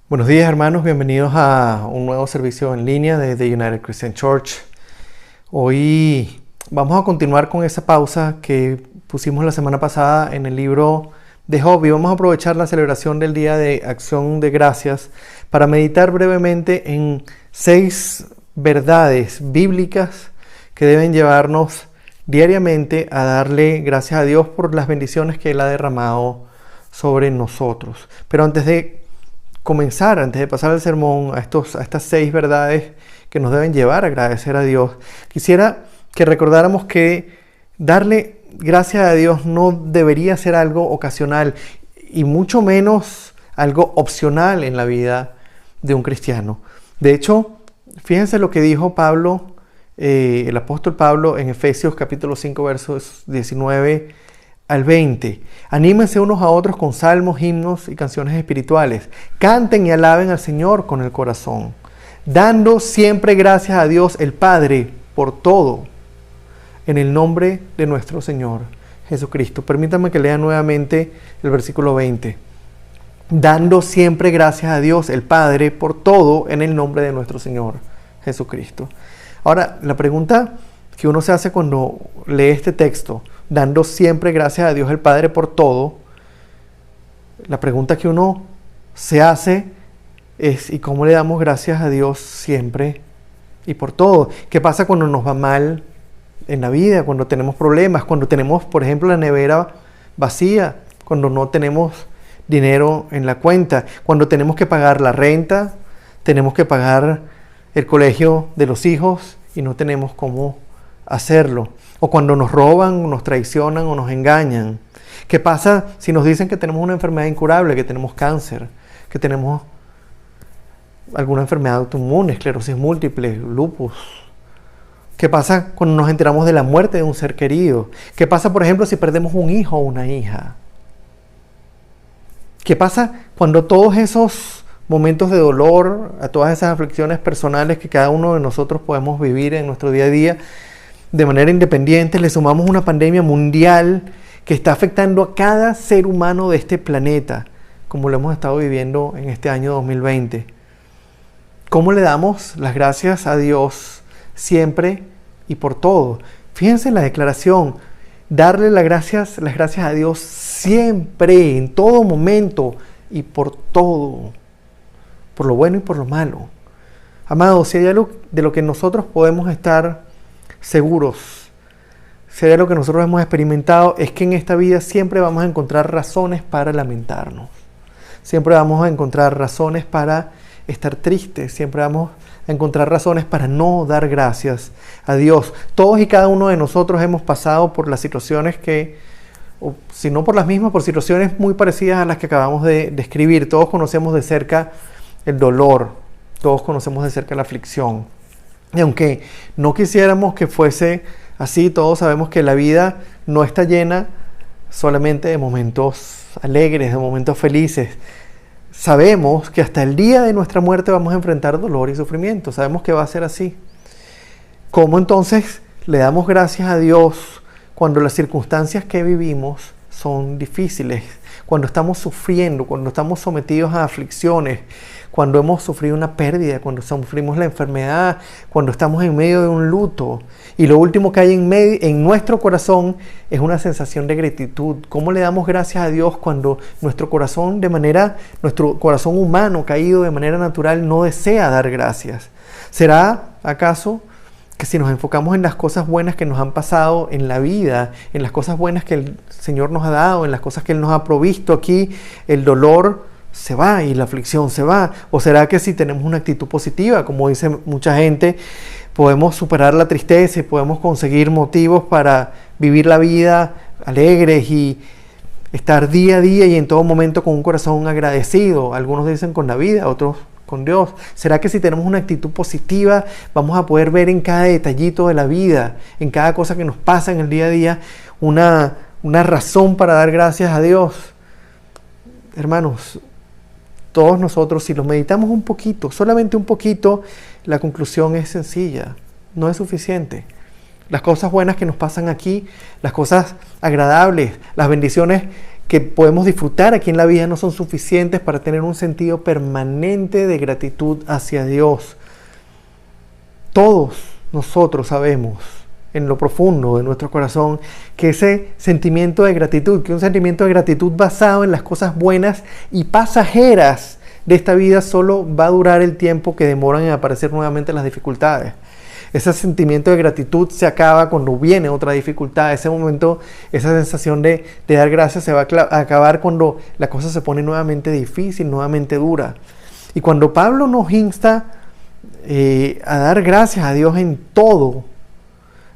Buenos días, hermanos, bienvenidos a un nuevo servicio en línea de The United Christian Church. Hoy vamos a continuar con esa pausa que pusimos la semana pasada en el libro de Job y vamos a aprovechar la celebración del Día de Acción de Gracias para meditar brevemente en 6 verdades bíblicas que deben llevarnos diariamente a darle gracias a Dios por las bendiciones que Él ha derramado sobre nosotros. Pero antes de pasar el sermón a estas 6 verdades que nos deben llevar a agradecer a Dios, quisiera que recordáramos que darle gracias a Dios no debería ser algo ocasional y mucho menos algo opcional en la vida de un cristiano. De hecho, fíjense lo que dijo Pablo, el apóstol Pablo, en Efesios capítulo 5, versos 19 al 20. Anímense unos a otros con salmos, himnos y canciones espirituales. Canten y alaben al Señor con el corazón, dando siempre gracias a Dios el Padre por todo, en el nombre de nuestro Señor Jesucristo. Permítanme que lea nuevamente el versículo 20. Dando siempre gracias a Dios el Padre por todo, en el nombre de nuestro Señor Jesucristo. Ahora, la pregunta que uno se hace cuando lee este texto, dando siempre gracias a Dios el Padre por todo, la pregunta que uno se hace es: ¿y cómo le damos gracias a Dios siempre y por todo? ¿Qué pasa cuando nos va mal en la vida, cuando tenemos problemas, cuando tenemos, por ejemplo, la nevera vacía, cuando no tenemos dinero en la cuenta, cuando tenemos que pagar la renta, tenemos que pagar el colegio de los hijos y no tenemos cómo hacerlo? O cuando nos roban, nos traicionan o nos engañan. ¿Qué pasa si nos dicen que tenemos una enfermedad incurable, que tenemos cáncer, que tenemos alguna enfermedad autoinmune, esclerosis múltiple, lupus? ¿Qué pasa cuando nos enteramos de la muerte de un ser querido? ¿Qué pasa, por ejemplo, si perdemos un hijo o una hija? ¿Qué pasa cuando todos esos momentos de dolor, a todas esas aflicciones personales que cada uno de nosotros podemos vivir en nuestro día a día de manera independiente, le sumamos una pandemia mundial que está afectando a cada ser humano de este planeta, como lo hemos estado viviendo en este año 2020? ¿Cómo le damos las gracias a Dios siempre y por todo? Fíjense en la declaración: darle las gracias a Dios siempre, en todo momento y por todo, por lo bueno y por lo malo. Amados, si hay algo de lo que nosotros podemos estar seguros, si hay algo que nosotros hemos experimentado, es que en esta vida siempre vamos a encontrar razones para lamentarnos. Siempre vamos a encontrar razones para estar tristes. Siempre vamos a encontrar razones para no dar gracias a Dios. Todos y cada uno de nosotros hemos pasado por las situaciones o si no por las mismas, por situaciones muy parecidas a las que acabamos de describir. Todos conocemos de cerca el dolor. Todos conocemos de cerca la aflicción. Y aunque no quisiéramos que fuese así, todos sabemos que la vida no está llena solamente de momentos alegres, de momentos felices. Sabemos que hasta el día de nuestra muerte vamos a enfrentar dolor y sufrimiento. Sabemos que va a ser así. ¿Cómo entonces le damos gracias a Dios cuando las circunstancias que vivimos son difíciles? Cuando estamos sufriendo, cuando estamos sometidos a aflicciones, cuando hemos sufrido una pérdida, cuando sufrimos la enfermedad, cuando estamos en medio de un luto. Y lo último que hay en nuestro corazón es una sensación de gratitud. ¿Cómo le damos gracias a Dios cuando nuestro corazón humano caído de manera natural no desea dar gracias? ¿Será acaso que si nos enfocamos en las cosas buenas que nos han pasado en la vida, en las cosas buenas que el Señor nos ha dado, en las cosas que Él nos ha provisto aquí, el dolor se va y la aflicción se va? ¿O será que si tenemos una actitud positiva, como dice mucha gente, podemos superar la tristeza y podemos conseguir motivos para vivir la vida alegres y estar día a día y en todo momento con un corazón agradecido? Algunos dicen con la vida, otros con Dios. ¿Será que si tenemos una actitud positiva vamos a poder ver en cada detallito de la vida, en cada cosa que nos pasa en el día a día, una una razón para dar gracias a Dios. Hermanos, todos nosotros, si lo meditamos un poquito, solamente un poquito, la conclusión es sencilla, no es suficiente. Las cosas buenas que nos pasan aquí, las cosas agradables, las bendiciones que podemos disfrutar aquí en la vida no son suficientes para tener un sentido permanente de gratitud hacia Dios. Todos nosotros sabemos en lo profundo de nuestro corazón que ese sentimiento de gratitud, que un sentimiento de gratitud basado en las cosas buenas y pasajeras de esta vida solo va a durar el tiempo que demoran en aparecer nuevamente las dificultades. Ese sentimiento de gratitud se acaba cuando viene otra dificultad. Ese momento, esa sensación de dar gracias se va a acabar cuando la cosa se pone nuevamente difícil, nuevamente dura. Y cuando Pablo nos insta a dar gracias a Dios en todo,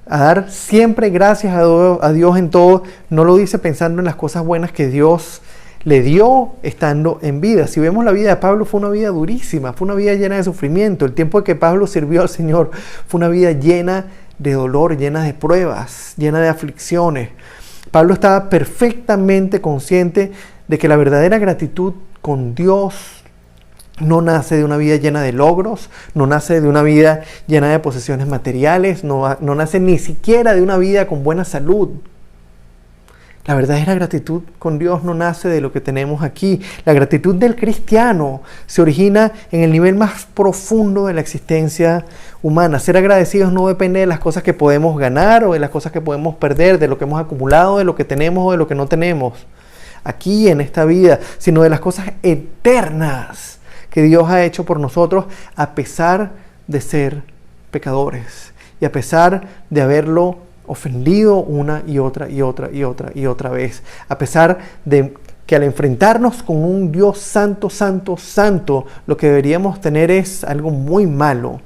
a dar siempre gracias a Dios en todo, no lo dice pensando en las cosas buenas que Dios le dio estando en vida. Si vemos la vida de Pablo, fue una vida durísima, fue una vida llena de sufrimiento. El tiempo que Pablo sirvió al Señor fue una vida llena de dolor, llena de pruebas, llena de aflicciones. Pablo estaba perfectamente consciente de que la verdadera gratitud con Dios no nace de una vida llena de logros, no nace de una vida llena de posesiones materiales, no nace ni siquiera de una vida con buena salud. La verdadera gratitud con Dios no nace de lo que tenemos aquí. La gratitud del cristiano se origina en el nivel más profundo de la existencia humana. Ser agradecidos no depende de las cosas que podemos ganar o de las cosas que podemos perder, de lo que hemos acumulado, de lo que tenemos o de lo que no tenemos aquí en esta vida, sino de las cosas eternas que Dios ha hecho por nosotros a pesar de ser pecadores y a pesar de haberlo ofendido una y otra vez, a pesar de que al enfrentarnos con un Dios santo, santo, santo, lo que deberíamos tener es algo muy malo.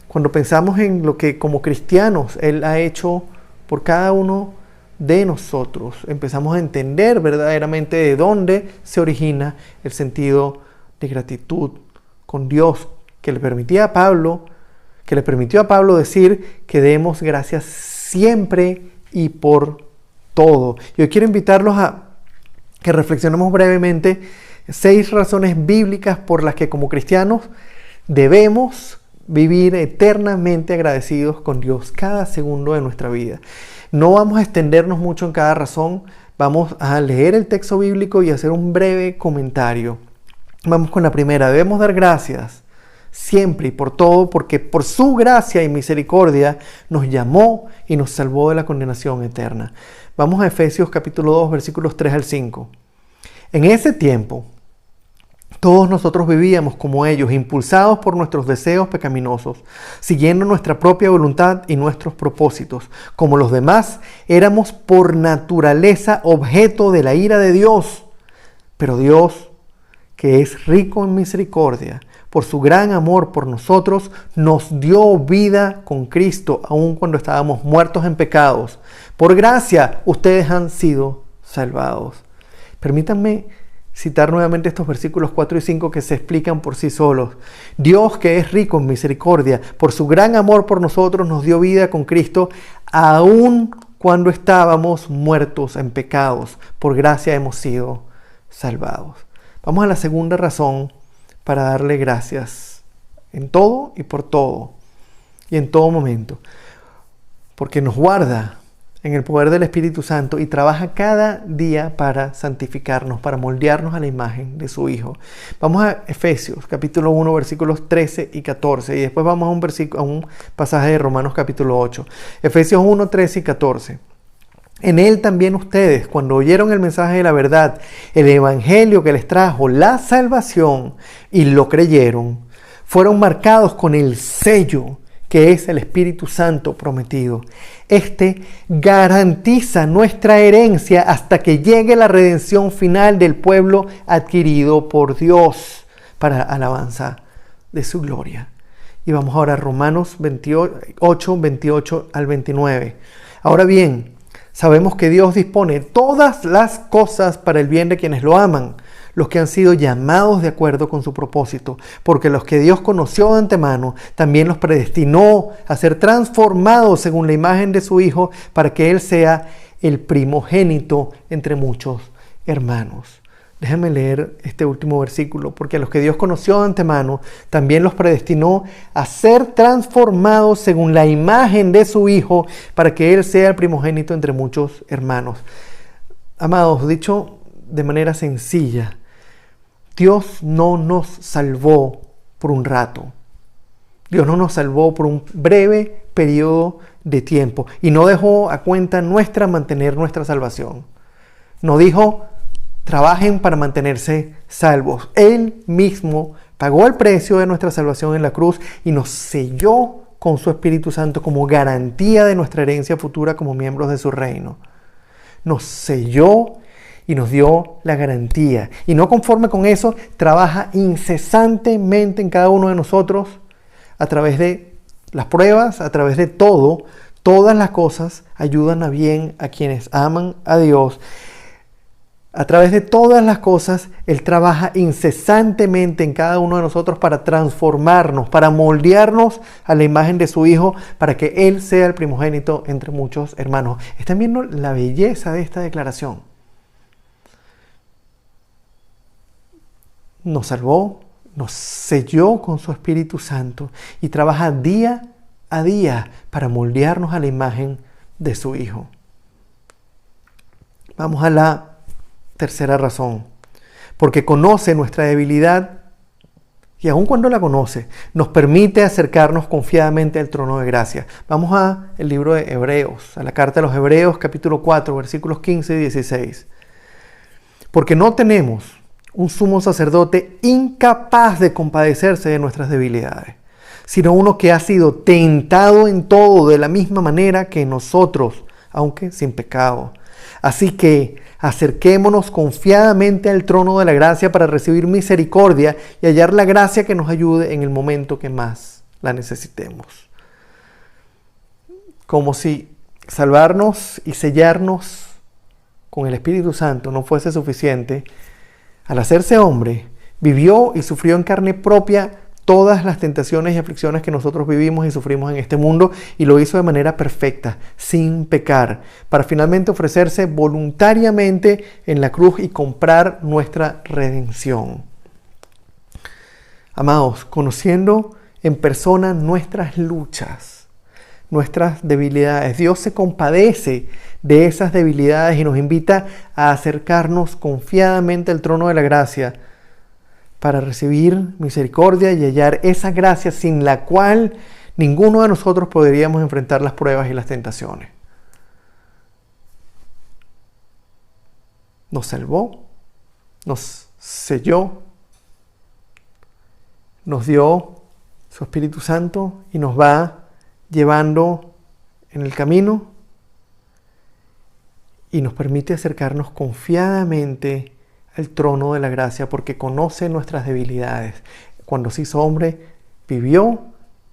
Cuando pensamos en lo que como cristianos Él ha hecho por cada uno de nosotros, empezamos a entender verdaderamente de dónde se origina el sentido de gratitud con Dios, que le permitió a Pablo decir que demos gracias siempre y por todo. Y hoy quiero invitarlos a que reflexionemos brevemente 6 razones bíblicas por las que como cristianos debemos vivir eternamente agradecidos con Dios cada segundo de nuestra vida. No vamos a extendernos mucho en cada razón, vamos a leer el texto bíblico y hacer un breve comentario. Vamos con la primera. Debemos dar gracias siempre y por todo, porque por su gracia y misericordia nos llamó y nos salvó de la condenación eterna. Vamos a Efesios capítulo 2, versículos 3 al 5. En ese tiempo, todos nosotros vivíamos como ellos, impulsados por nuestros deseos pecaminosos, siguiendo nuestra propia voluntad y nuestros propósitos. Como los demás, éramos por naturaleza objeto de la ira de Dios. Pero Dios, que es rico en misericordia, por su gran amor por nosotros, nos dio vida con Cristo, aun cuando estábamos muertos en pecados. Por gracia, ustedes han sido salvados. Permítanme citar nuevamente estos versículos 4 y 5 que se explican por sí solos. Dios, que es rico en misericordia, por su gran amor por nosotros, nos dio vida con Cristo, aun cuando estábamos muertos en pecados. Por gracia hemos sido salvados. Vamos a la segunda razón para darle gracias en todo y por todo y en todo momento, porque nos guarda en el poder del Espíritu Santo y trabaja cada día para santificarnos, para moldearnos a la imagen de su Hijo. Vamos a Efesios capítulo 1 versículos 13 y 14 y después vamos a un pasaje de Romanos capítulo 8. Efesios 1, 13 y 14. En él también ustedes, cuando oyeron el mensaje de la verdad, el evangelio que les trajo la salvación y lo creyeron, fueron marcados con el sello que es el Espíritu Santo prometido. Este garantiza nuestra herencia hasta que llegue la redención final del pueblo adquirido por Dios para alabanza de su gloria. Y vamos ahora a Romanos 8, 28 al 29. Ahora bien, sabemos que Dios dispone todas las cosas para el bien de quienes lo aman, los que han sido llamados de acuerdo con su propósito, porque los que Dios conoció de antemano, también los predestinó a ser transformados según la imagen de su Hijo, para que Él sea el primogénito entre muchos hermanos. Déjame leer este último versículo, porque a los que Dios conoció de antemano, también los predestinó a ser transformados según la imagen de su Hijo, para que Él sea el primogénito entre muchos hermanos. Amados, dicho de manera sencilla, Dios no nos salvó por un rato. Dios no nos salvó por un breve periodo de tiempo y no dejó a cuenta nuestra mantener nuestra salvación. No dijo, trabajen para mantenerse salvos. Él mismo pagó el precio de nuestra salvación en la cruz y nos selló con su Espíritu Santo como garantía de nuestra herencia futura como miembros de su reino. Nos selló y nos dio la garantía. Y no conforme con eso, trabaja incesantemente en cada uno de nosotros a través de las pruebas, a través de todo. Todas las cosas ayudan a bien a quienes aman a Dios. A través de todas las cosas, Él trabaja incesantemente en cada uno de nosotros para transformarnos, para moldearnos a la imagen de su Hijo, para que Él sea el primogénito entre muchos hermanos. ¿Están viendo la belleza de esta declaración? Nos salvó, nos selló con su Espíritu Santo y trabaja día a día para moldearnos a la imagen de su Hijo. Vamos a la tercera razón, porque conoce nuestra debilidad y aun cuando la conoce, nos permite acercarnos confiadamente al trono de gracia. Vamos al libro de Hebreos, a la carta de los Hebreos, capítulo 4, versículos 15 y 16. Porque no tenemos un sumo sacerdote incapaz de compadecerse de nuestras debilidades, sino uno que ha sido tentado en todo de la misma manera que nosotros, aunque sin pecado. Así que acerquémonos confiadamente al trono de la gracia para recibir misericordia y hallar la gracia que nos ayude en el momento que más la necesitemos. Como si salvarnos y sellarnos con el Espíritu Santo no fuese suficiente, al hacerse hombre, vivió y sufrió en carne propia todas las tentaciones y aflicciones que nosotros vivimos y sufrimos en este mundo, y lo hizo de manera perfecta, sin pecar, para finalmente ofrecerse voluntariamente en la cruz y comprar nuestra redención. Amados, conociendo en persona nuestras luchas, nuestras debilidades, Dios se compadece de esas debilidades y nos invita a acercarnos confiadamente al trono de la gracia para recibir misericordia y hallar esa gracia sin la cual ninguno de nosotros podríamos enfrentar las pruebas y las tentaciones. Nos salvó, nos selló, nos dio su Espíritu Santo y nos va llevando en el camino y nos permite acercarnos confiadamente el trono de la gracia porque conoce nuestras debilidades. Cuando se hizo hombre, vivió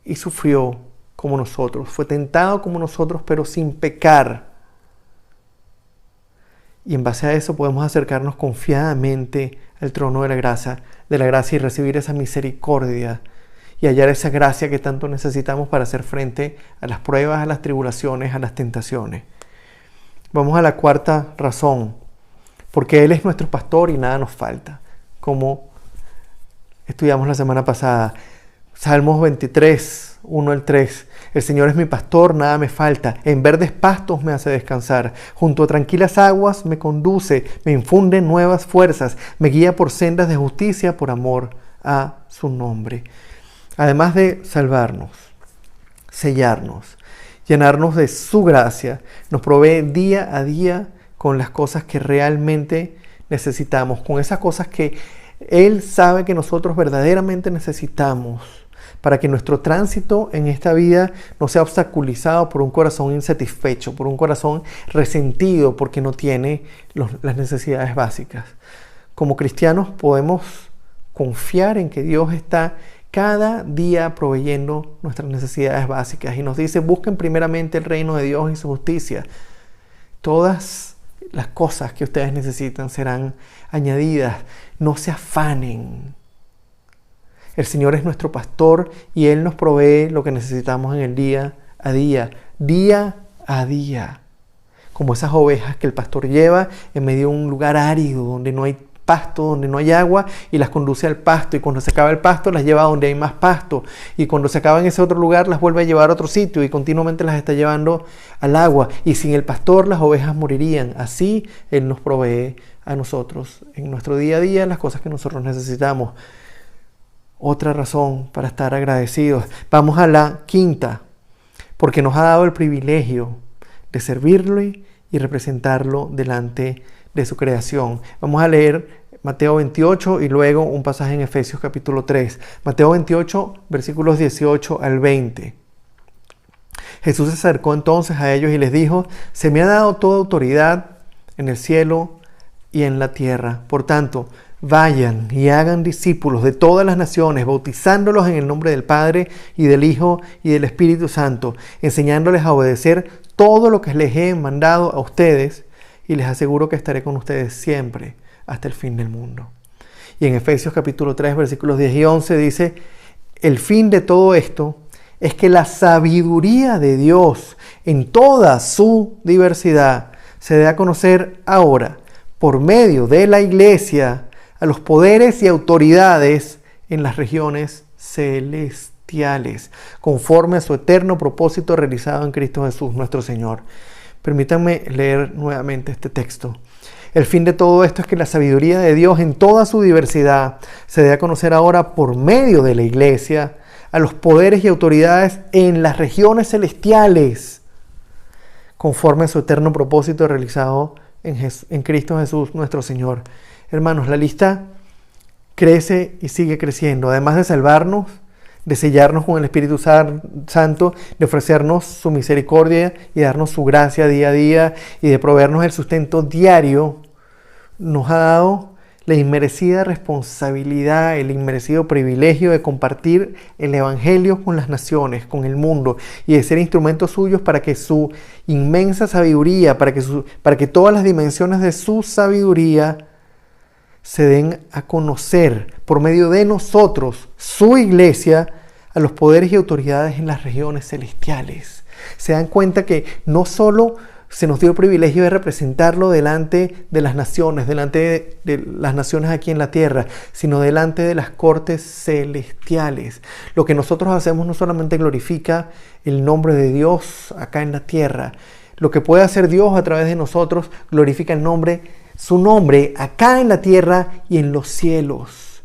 y sufrió como nosotros. Fue tentado como nosotros, pero sin pecar. Y en base a eso podemos acercarnos confiadamente al trono de la gracia y recibir esa misericordia y hallar esa gracia que tanto necesitamos para hacer frente a las pruebas, a las tribulaciones, a las tentaciones. Vamos a la cuarta razón. Porque Él es nuestro pastor y nada nos falta, como estudiamos la semana pasada. Salmos 23, 1 al 3. El Señor es mi pastor, nada me falta. En verdes pastos me hace descansar. Junto a tranquilas aguas me conduce, me infunde nuevas fuerzas. Me guía por sendas de justicia por amor a su nombre. Además de salvarnos, sellarnos, llenarnos de su gracia, nos provee día a día con las cosas que realmente necesitamos, con esas cosas que Él sabe que nosotros verdaderamente necesitamos para que nuestro tránsito en esta vida no sea obstaculizado por un corazón insatisfecho, por un corazón resentido porque no tiene las necesidades básicas. Como cristianos podemos confiar en que Dios está cada día proveyendo nuestras necesidades básicas y nos dice: busquen primeramente el reino de Dios y su justicia. Todas las cosas que ustedes necesitan serán añadidas. No se afanen. El Señor es nuestro pastor y Él nos provee lo que necesitamos en el día a día. Día a día. como esas ovejas que el pastor lleva en medio de un lugar árido, donde no hay pasto, donde no hay agua, y las conduce al pasto, y cuando se acaba el pasto las lleva a donde hay más pasto, y cuando se acaba en ese otro lugar las vuelve a llevar a otro sitio, y continuamente las está llevando al agua, y sin el pastor las ovejas morirían. Así Él nos provee a nosotros en nuestro día a día las cosas que nosotros necesitamos. Otra razón para estar agradecidos. Vamos a la quinta, porque nos ha dado el privilegio de servirle y representarlo delante de su creación. Vamos a leer Mateo 28 y luego un pasaje en Efesios capítulo 3. Mateo 28, versículos 18 al 20. Jesús se acercó entonces a ellos y les dijo: se me ha dado toda autoridad en el cielo y en la tierra. Por tanto, vayan y hagan discípulos de todas las naciones, bautizándolos en el nombre del Padre y del Hijo y del Espíritu Santo, enseñándoles a obedecer todo lo que les he mandado a ustedes, y les aseguro que estaré con ustedes siempre hasta el fin del mundo. Y en Efesios capítulo 3, versículos 10 y 11 dice: el fin de todo esto es que la sabiduría de Dios en toda su diversidad se dé a conocer ahora por medio de la Iglesia a los poderes y autoridades en las regiones celestiales, conforme a su eterno propósito realizado en Cristo Jesús nuestro Señor. Permítanme leer nuevamente este texto. El fin de todo esto es que la sabiduría de Dios en toda su diversidad se dé a conocer ahora por medio de la Iglesia a los poderes y autoridades en las regiones celestiales, conforme a su eterno propósito realizado en Cristo Jesús nuestro Señor. Hermanos, la lista crece y sigue creciendo. Además de salvarnos, de sellarnos con el Espíritu Santo, de ofrecernos su misericordia y darnos su gracia día a día y de proveernos el sustento diario, nos ha dado la inmerecida responsabilidad, el inmerecido privilegio de compartir el Evangelio con las naciones, con el mundo, y de ser instrumentos suyos para que su inmensa sabiduría, para que todas las dimensiones de su sabiduría se den a conocer por medio de nosotros, su iglesia, a los poderes y autoridades en las regiones celestiales. Se dan cuenta que no solo se nos dio el privilegio de representarlo delante de las naciones, delante de las naciones aquí en la tierra, sino delante de las cortes celestiales. Lo que nosotros hacemos no solamente glorifica el nombre de Dios acá en la tierra, lo que puede hacer Dios a través de nosotros glorifica su nombre acá en la tierra y en los cielos.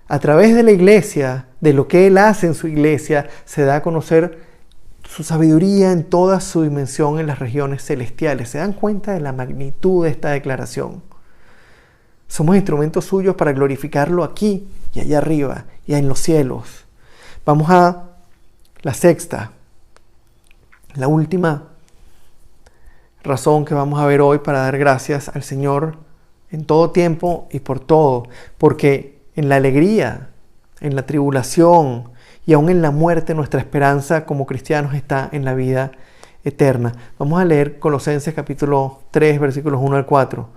A través de la iglesia, de lo que Él hace en su iglesia, se da a conocer su sabiduría en toda su dimensión en las regiones celestiales. ¿Se dan cuenta de la magnitud de esta declaración? Somos instrumentos suyos para glorificarlo aquí y allá arriba y en los cielos. Vamos a la sexta, la última razón que vamos a ver hoy para dar gracias al Señor en todo tiempo y por todo, porque en la alegría, en la tribulación y aún en la muerte nuestra esperanza como cristianos está en la vida eterna. Vamos a leer Colosenses capítulo 3 versículos 1 al 4.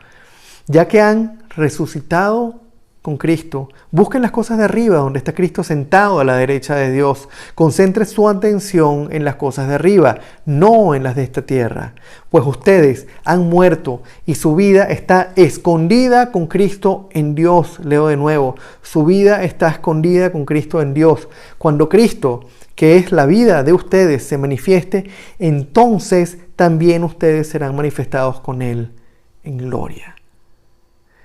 Ya que han resucitado con Cristo, busquen las cosas de arriba donde está Cristo sentado a la derecha de Dios. Concentre su atención en las cosas de arriba, no en las de esta tierra. Pues ustedes han muerto y su vida está escondida con Cristo en Dios. Leo de nuevo, su vida está escondida con Cristo en Dios. Cuando Cristo, que es la vida de ustedes, se manifieste, entonces también ustedes serán manifestados con Él en gloria.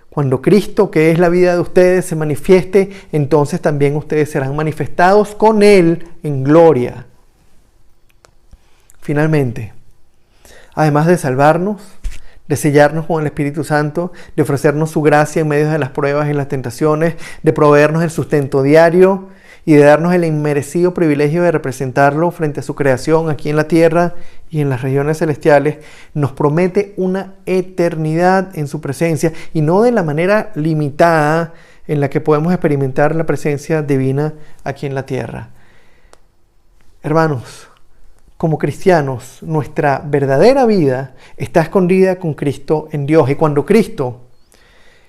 Cuando Cristo, que es la vida de ustedes, se manifieste, entonces también ustedes serán manifestados con Él en gloria. Finalmente, además de salvarnos, de sellarnos con el Espíritu Santo, de ofrecernos su gracia en medio de las pruebas y las tentaciones, de proveernos el sustento diario y de darnos el inmerecido privilegio de representarlo frente a su creación aquí en la tierra y en las regiones celestiales, nos promete una eternidad en su presencia y no de la manera limitada en la que podemos experimentar la presencia divina aquí en la tierra. Hermanos, como cristianos, nuestra verdadera vida está escondida con Cristo en Dios, y cuando Cristo,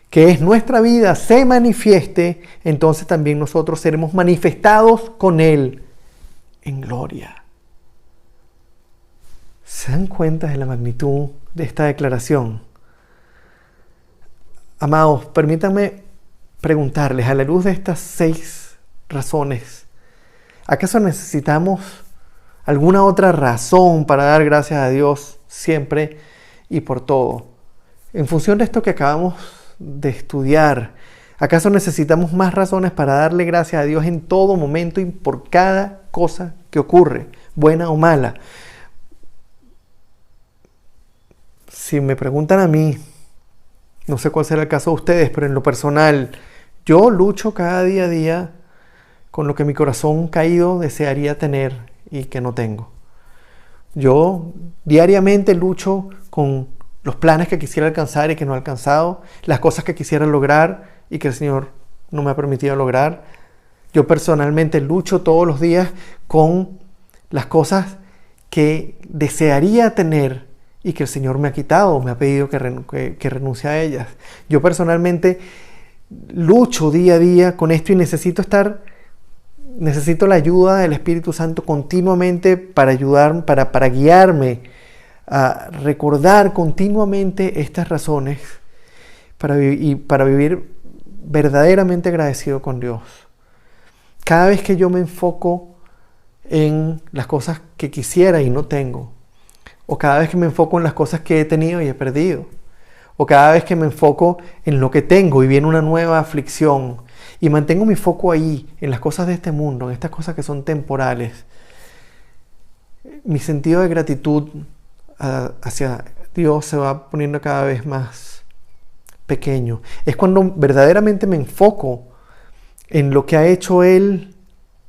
que es nuestra vida, se manifieste, entonces también nosotros seremos manifestados con Él en gloria. ¿Se dan cuenta de la magnitud de esta declaración? Amados, permítanme preguntarles, a la luz de estas 6 razones, ¿acaso necesitamos alguna otra razón para dar gracias a Dios siempre y por todo? En función de esto que acabamos de estudiar, ¿acaso necesitamos más razones para darle gracias a Dios en todo momento y por cada cosa que ocurre, buena o mala? Si me preguntan a mí, no sé cuál será el caso de ustedes, pero en lo personal, yo lucho cada día a día con lo que mi corazón caído desearía tener y que no tengo. Yo diariamente lucho con los planes que quisiera alcanzar y que no he alcanzado, las cosas que quisiera lograr y que el Señor no me ha permitido lograr. Yo personalmente lucho todos los días con las cosas que desearía tener y que el Señor me ha quitado, me ha pedido que renuncie a ellas. Yo personalmente lucho día a día con esto y necesito la ayuda del Espíritu Santo continuamente para guiarme a recordar continuamente estas razones para vivir verdaderamente agradecido con Dios. Cada vez que yo me enfoco en las cosas que quisiera y no tengo, o cada vez que me enfoco en las cosas que he tenido y he perdido, o cada vez que me enfoco en lo que tengo y viene una nueva aflicción y mantengo mi foco ahí, en las cosas de este mundo, en estas cosas que son temporales, mi sentido de gratitud hacia Dios se va poniendo cada vez más pequeño. Es cuando verdaderamente me enfoco en lo que ha hecho Él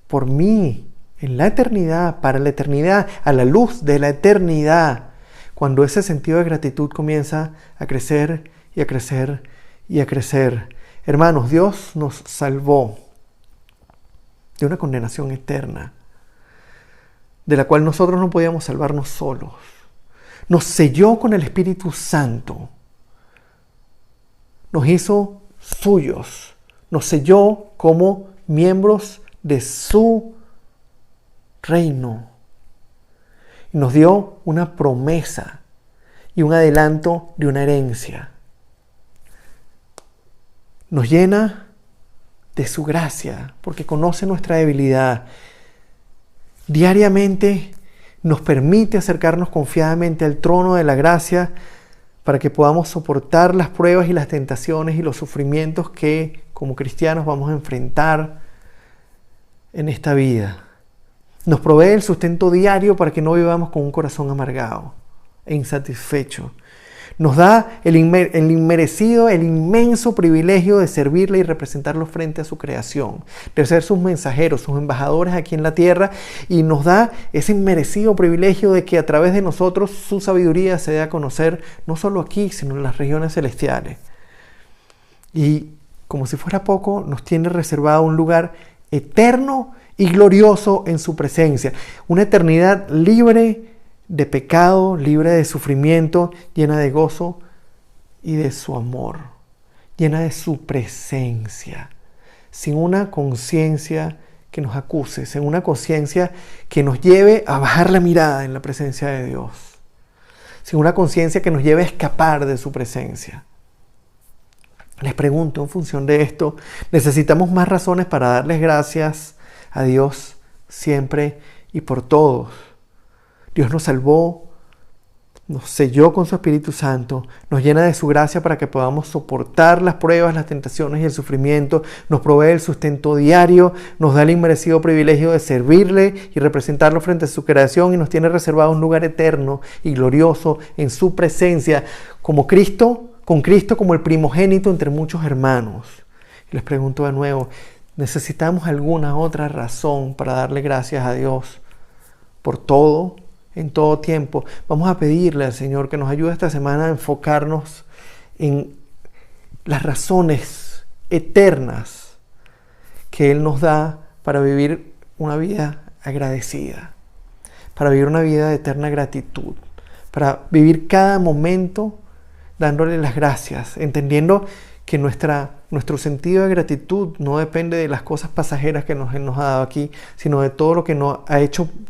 por mí, en la eternidad, para la eternidad, a la luz de la eternidad, cuando ese sentido de gratitud comienza a crecer y a crecer y a crecer. Hermanos, Dios nos salvó de una condenación eterna, de la cual nosotros no podíamos salvarnos solos. Nos selló con el Espíritu Santo, nos hizo suyos, nos selló como miembros de su reino. Y nos dio una promesa y un adelanto de una herencia. Nos llena de su gracia porque conoce nuestra debilidad. Diariamente nos permite acercarnos confiadamente al trono de la gracia para que podamos soportar las pruebas y las tentaciones y los sufrimientos que como cristianos vamos a enfrentar en esta vida. Nos provee el sustento diario para que no vivamos con un corazón amargado e insatisfecho. Nos da el inmerecido, el inmenso privilegio de servirle y representarlo frente a su creación, de ser sus mensajeros, sus embajadores aquí en la tierra, y nos da ese inmerecido privilegio de que a través de nosotros su sabiduría se dé a conocer no solo aquí, sino en las regiones celestiales. Y como si fuera poco, nos tiene reservado un lugar eterno y glorioso en su presencia. Una eternidad libre de pecado, libre de sufrimiento, llena de gozo y de su amor, llena de su presencia, sin una conciencia que nos acuse, sin una conciencia que nos lleve a bajar la mirada en la presencia de Dios, sin una conciencia que nos lleve a escapar de su presencia. Les pregunto, en función de esto, ¿necesitamos más razones para darles gracias a Dios siempre y por todos? Dios nos salvó, nos selló con su Espíritu Santo, nos llena de su gracia para que podamos soportar las pruebas, las tentaciones y el sufrimiento, nos provee el sustento diario, nos da el inmerecido privilegio de servirle y representarlo frente a su creación y nos tiene reservado un lugar eterno y glorioso en su presencia con Cristo como el primogénito entre muchos hermanos. Y les pregunto de nuevo, ¿necesitamos alguna otra razón para darle gracias a Dios por todo, en todo tiempo? Vamos a pedirle al Señor que nos ayude esta semana a enfocarnos en las razones eternas que Él nos da para vivir una vida agradecida, para vivir una vida de eterna gratitud, para vivir cada momento dándole las gracias, entendiendo que nuestro sentido de gratitud no depende de las cosas pasajeras que Él nos ha dado aquí, sino de todo lo que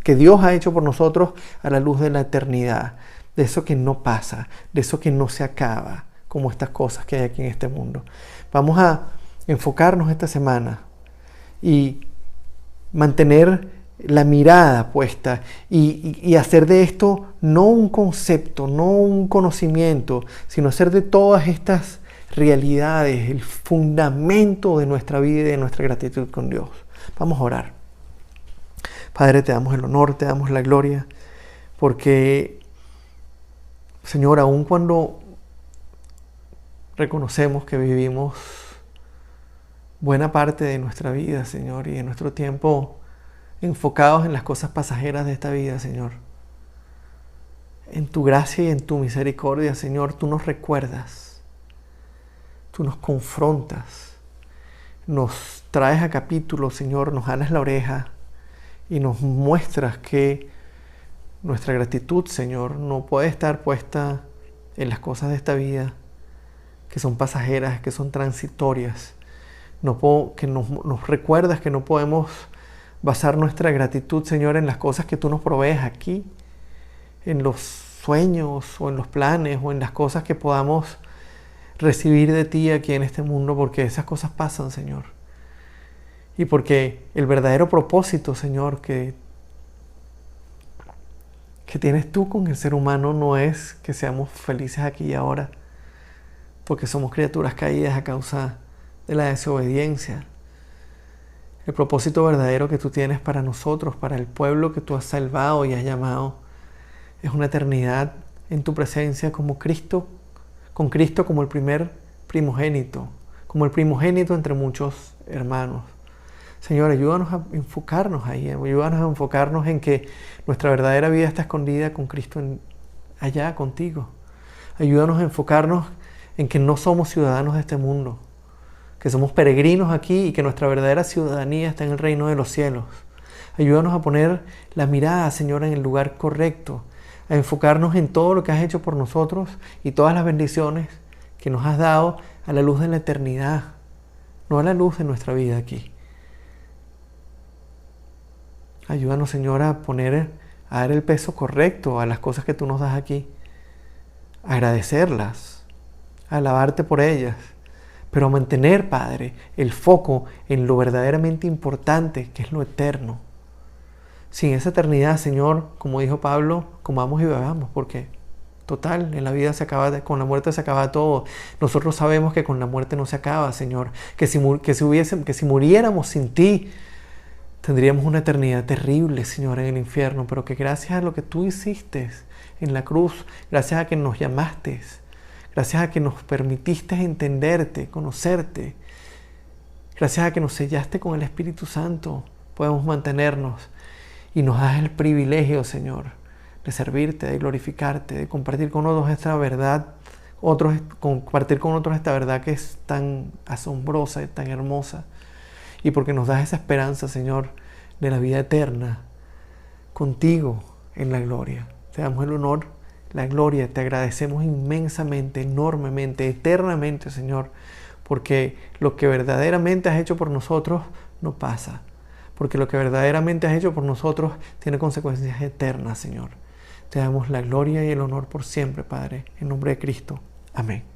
que Dios ha hecho por nosotros a la luz de la eternidad, de eso que no pasa, de eso que no se acaba, como estas cosas que hay aquí en este mundo. Vamos a enfocarnos esta semana y mantener la mirada puesta y hacer de esto no un concepto, no un conocimiento, sino hacer de todas estas realidades el fundamento de nuestra vida y de nuestra gratitud con Dios. Vamos a orar. Padre, te damos el honor, te damos la gloria, porque, Señor, aun cuando reconocemos que vivimos buena parte de nuestra vida, Señor, y de nuestro tiempo enfocados en las cosas pasajeras de esta vida, Señor, en tu gracia y en tu misericordia, Señor, tú nos recuerdas, tú nos confrontas, nos traes a capítulo, Señor, nos jalas la oreja y nos muestras que nuestra gratitud, Señor, no puede estar puesta en las cosas de esta vida, que son pasajeras, que son transitorias. Que nos recuerdas que no podemos basar nuestra gratitud, Señor, en las cosas que tú nos provees aquí, en los sueños o en los planes o en las cosas que podamos recibir de ti aquí en este mundo, porque esas cosas pasan, Señor. Y porque el verdadero propósito, Señor, que tienes tú con el ser humano no es que seamos felices aquí y ahora, porque somos criaturas caídas a causa de la desobediencia. El propósito verdadero que tú tienes para nosotros, para el pueblo que tú has salvado y has llamado, es una eternidad en tu presencia como Cristo, con Cristo como el primer primogénito, como el primogénito entre muchos hermanos. Señor, ayúdanos a enfocarnos ahí, ayúdanos a enfocarnos en que nuestra verdadera vida está escondida con Cristo allá contigo. Ayúdanos a enfocarnos en que no somos ciudadanos de este mundo, que somos peregrinos aquí y que nuestra verdadera ciudadanía está en el reino de los cielos. Ayúdanos a poner la mirada, Señor, en el lugar correcto, a enfocarnos en todo lo que has hecho por nosotros y todas las bendiciones que nos has dado a la luz de la eternidad, no a la luz de nuestra vida aquí. Ayúdanos, Señor, a dar el peso correcto a las cosas que tú nos das aquí, a agradecerlas, a alabarte por ellas, pero a mantener, Padre, el foco en lo verdaderamente importante, que es lo eterno. Sin esa eternidad, Señor, como dijo Pablo, comamos y bebamos, porque total, en la vida con la muerte se acaba todo. Nosotros sabemos que con la muerte no se acaba, Señor, que si muriéramos sin ti, tendríamos una eternidad terrible, Señor, en el infierno, pero que gracias a lo que tú hiciste en la cruz, gracias a que nos llamaste, gracias a que nos permitiste entenderte, conocerte, gracias a que nos sellaste con el Espíritu Santo, podemos mantenernos y nos das el privilegio, Señor, de servirte, de glorificarte, de compartir con otros esta verdad, compartir con otros esta verdad que es tan asombrosa y tan hermosa. Y porque nos das esa esperanza, Señor, de la vida eterna contigo en la gloria. Te damos el honor, la gloria, te agradecemos inmensamente, enormemente, eternamente, Señor, porque lo que verdaderamente has hecho por nosotros no pasa, porque lo que verdaderamente has hecho por nosotros tiene consecuencias eternas, Señor. Te damos la gloria y el honor por siempre, Padre, en nombre de Cristo. Amén.